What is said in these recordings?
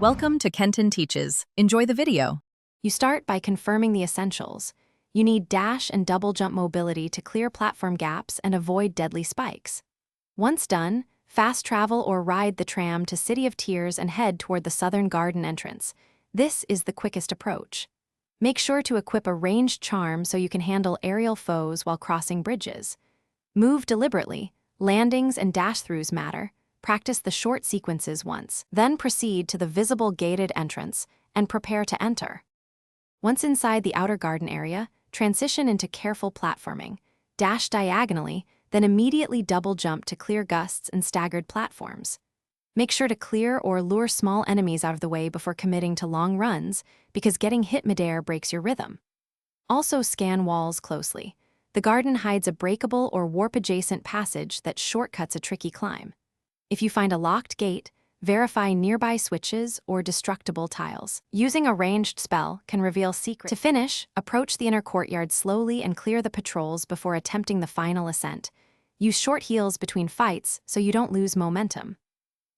Welcome to Kenton Teaches. Enjoy the video. You start by confirming the essentials. You need dash and double jump mobility to clear platform gaps and avoid deadly spikes. Once done, fast travel or ride the tram to City of Tears and head toward the Southern Garden entrance. This is the quickest approach. Make sure to equip a ranged charm so you can handle aerial foes while crossing bridges. Move deliberately. Landings and dash-throughs matter. Practice the short sequences once, then proceed to the visible gated entrance and prepare to enter. Once inside the outer garden area, transition into careful platforming. Dash diagonally, then immediately double jump to clear gusts and staggered platforms. Make sure to clear or lure small enemies out of the way before committing to long runs, because getting hit midair breaks your rhythm. Also scan walls closely. The garden hides a breakable or warp-adjacent passage that shortcuts a tricky climb. If you find a locked gate, verify nearby switches or destructible tiles. Using a ranged spell can reveal secrets. To finish, approach the inner courtyard slowly and clear the patrols before attempting the final ascent. Use short heals between fights so you don't lose momentum.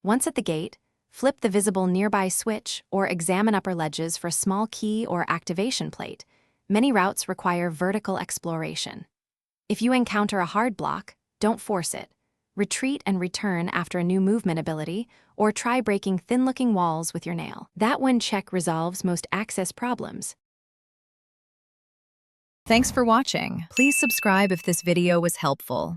Once at the gate, flip the visible nearby switch or examine upper ledges for a small key or activation plate. Many routes require vertical exploration. If you encounter a hard block, don't force it. Retreat and return after a new movement ability, or try breaking thin-looking walls with your nail. That one check resolves most access problems. Thanks for watching. Please subscribe if this video was helpful.